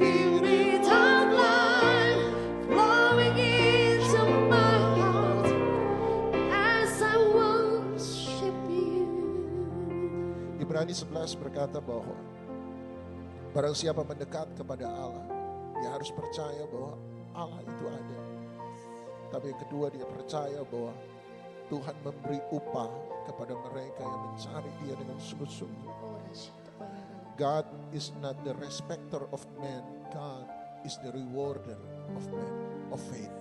Spirit of life flowing into my heart as I worship you. Ibrani 11 berkata bahwa barang siapa mendekat kepada Allah, dia harus percaya bahwa Allah itu ada. Tapi yang kedua, dia percaya bahwa Tuhan memberi upah kepada mereka yang mencari Dia dengan sungguh-sungguh. God is not the respecter of men, God is the rewarder of men, of faith.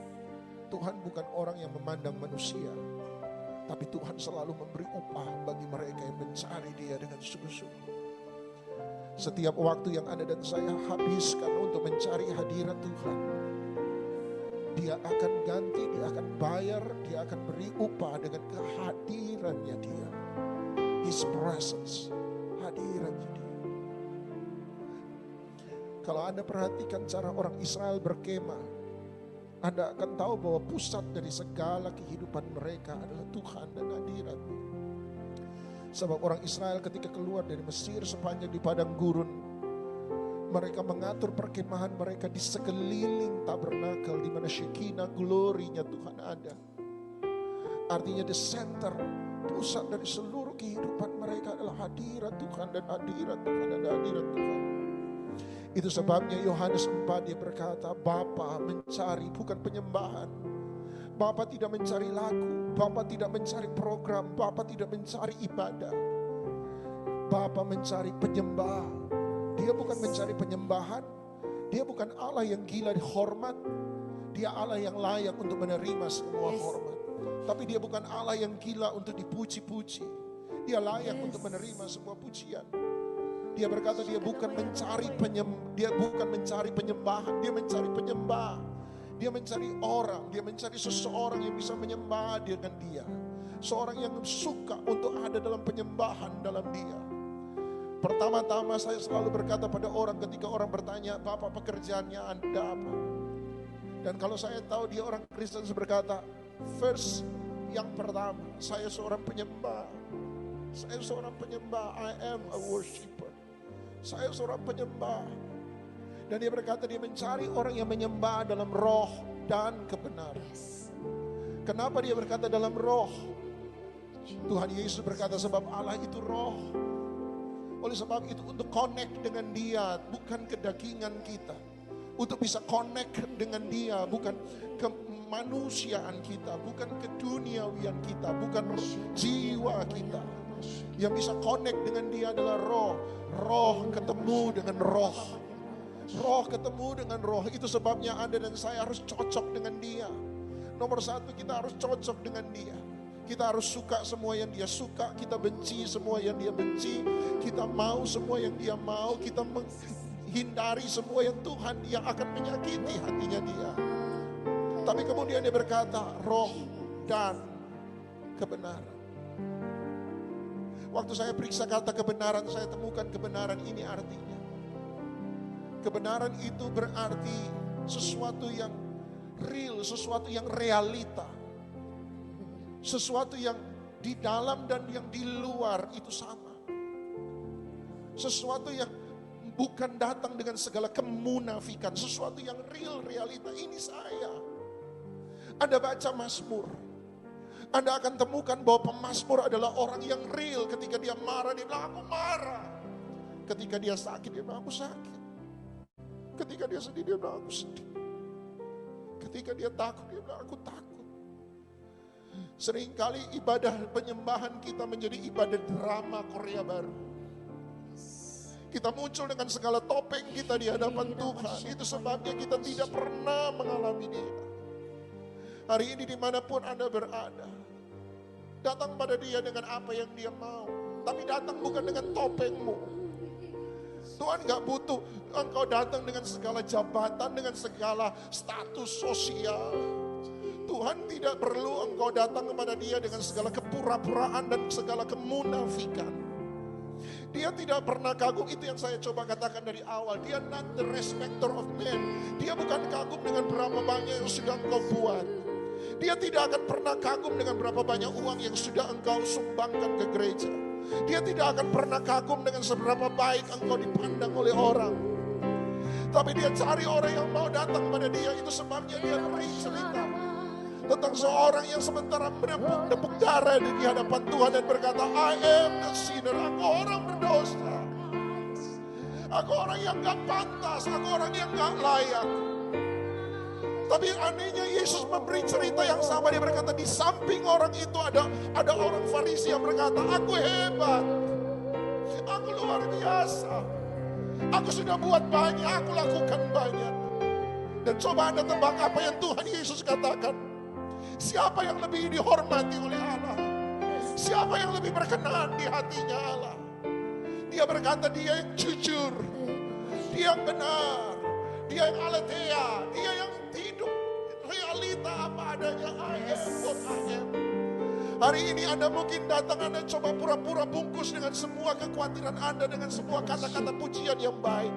Tuhan bukan orang yang memandang manusia, tapi Tuhan selalu memberi upah bagi mereka yang mencari Dia dengan sungguh-sungguh. Setiap waktu yang Anda dan saya habiskan untuk mencari hadirat Tuhan, Dia akan ganti, Dia akan bayar, Dia akan beri upah dengan kehadirannya Dia. His presence, hadirannya Dia. Kalau Anda perhatikan cara orang Israel berkemah, Anda akan tahu bahwa pusat dari segala kehidupan mereka adalah Tuhan dan hadirat-Nya. Sebab orang Israel ketika keluar dari Mesir sepanjang di padang gurun, mereka mengatur perkemahan mereka di sekeliling tabernakel di mana Shekinah, glorinya Tuhan ada. Artinya the center, pusat dari seluruh kehidupan mereka adalah hadirat Tuhan dan hadirat Tuhan dan hadirat Tuhan. Itu sebabnya Yohanes 4 dia berkata, Bapa mencari bukan penyembahan. Bapa tidak mencari lagu, Bapa tidak mencari program, Bapa tidak mencari ibadah. Bapa mencari penyembah. Dia bukan mencari penyembahan. Dia bukan Allah yang gila dihormat. Dia Allah yang layak untuk menerima semua hormat. Tapi dia bukan Allah yang gila untuk dipuji-puji. Dia layak untuk menerima semua pujian. Dia berkata dia bukan mencari penyembahan, dia mencari penyembah. Dia mencari orang, dia mencari seseorang yang bisa menyembah dengan dia. Seorang yang suka untuk ada dalam penyembahan dalam dia. Pertama-tama saya selalu berkata pada orang ketika orang bertanya, Bapak pekerjaannya Anda apa? Dan kalau saya tahu dia orang Kristen, saya berkata, first, yang pertama, saya seorang penyembah. Saya seorang penyembah, I am a worshiper. Saya seorang penyembah. Dan dia berkata dia mencari orang yang menyembah dalam roh dan kebenaran. Kenapa dia berkata dalam roh? Tuhan Yesus berkata sebab Allah itu roh. Oleh sebab itu untuk connect dengan dia bukan kedagingan kita. Untuk bisa connect dengan dia bukan kemanusiaan kita, bukan keduniawian kita, bukan jiwa kita. Yang bisa connect dengan dia adalah roh. Roh ketemu dengan roh. Roh ketemu dengan roh. Itu sebabnya Anda dan saya harus cocok dengan dia. Nomor satu, kita harus cocok dengan dia. Kita harus suka semua yang dia suka. Kita benci semua yang dia benci. Kita mau semua yang dia mau. Kita menghindari semua yang Tuhan yang akan menyakiti hatinya dia. Tapi kemudian dia berkata roh dan kebenaran. Waktu saya periksa kata kebenaran, saya temukan kebenaran ini artinya. Kebenaran itu berarti sesuatu yang real, sesuatu yang realita. Sesuatu yang di dalam dan yang di luar itu sama. Sesuatu yang bukan datang dengan segala kemunafikan. Sesuatu yang real, realita. Ini saya. Anda baca Mazmur, Anda akan temukan bahwa pemazmur adalah orang yang real. Ketika dia marah, dia bilang aku marah. Ketika dia sakit, dia bilang aku sakit. Ketika dia sedih, dia bilang aku sedih. Ketika dia takut, dia bilang aku takut. Seringkali ibadah penyembahan kita menjadi ibadah drama Korea baru. Kita muncul dengan segala topeng kita di hadapan Tuhan. Itu sebabnya kita tidak pernah mengalami dia. Hari ini dimanapun Anda berada, datang pada dia dengan apa yang dia mau. Tapi datang bukan dengan topengmu. Tuhan gak butuh engkau datang dengan segala jabatan, dengan segala status sosial. Tuhan tidak perlu engkau datang kepada dia dengan segala kepura-puraan dan segala kemunafikan. Dia tidak pernah kagum, itu yang saya coba katakan dari awal. Dia not the respecter of men. Dia bukan kagum dengan berapa banyak yang sudah engkau buat. Dia tidak akan pernah kagum dengan berapa banyak uang yang sudah engkau sumbangkan ke gereja. Dia tidak akan pernah kagum dengan seberapa baik engkau dipandang oleh orang. Tapi dia cari orang yang mau datang pada dia. Itu sebabnya dia beri cerita tentang seorang yang sementara menepuk darah di hadapan Tuhan dan berkata, I am the sinner. Aku orang berdosa. Aku orang yang gak pantas. Aku orang yang gak layak. Tapi anehnya Yesus memberi cerita yang sama. Dia berkata di samping orang itu ada orang Farisi yang berkata, aku hebat, aku luar biasa, aku sudah buat banyak, aku lakukan banyak. Dan coba Anda tebak apa yang Tuhan Yesus katakan. Siapa yang lebih dihormati oleh Allah? Siapa yang lebih berkenan di hatinya Allah? Dia berkata dia yang jujur, dia yang benar, dia yang aletheia, dia yang hidup realita apa adanya. I am what I am. Hari ini Anda mungkin datang, Anda coba pura-pura bungkus dengan semua kekhawatiran Anda, dengan semua kata-kata pujian yang baik.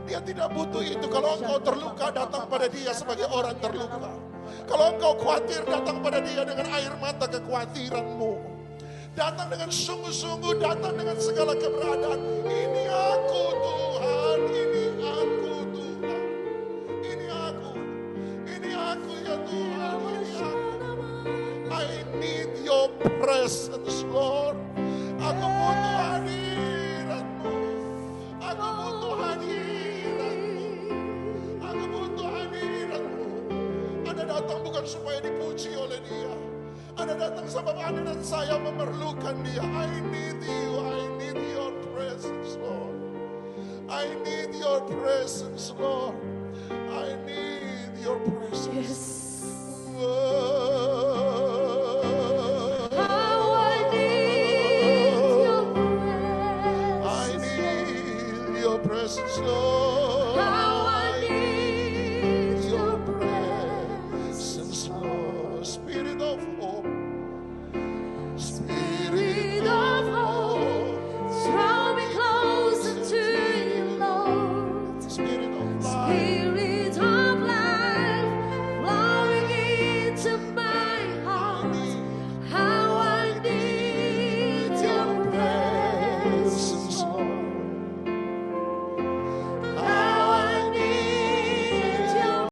Dia tidak butuh itu. Kalau engkau terluka, datang pada dia sebagai orang terluka. Kalau engkau khawatir, datang pada dia dengan air mata kekhawatiranmu. Datang dengan sungguh-sungguh, datang dengan segala keberadaan. Ini aku Tuhan, ini aku Tuhan. Ini aku ya Tuhan, ini aku. I need your presence Lord. Aku butuh hadirat-Mu. Aku butuh hadirat-Mu. Aku butuh hadirat-Mu. Anda datang bukan supaya dipuji oleh dia. Anda datang sebab Anda dan saya memerlukan dia. I need you, I need your presence Lord. I need your presence Lord. I need your presence. How I need your presence. I need your presence Lord. How I need your presence Lord. Spirit of hope. Spirit of hope, draw me closer to you, Lord. Spirit of life. Spirit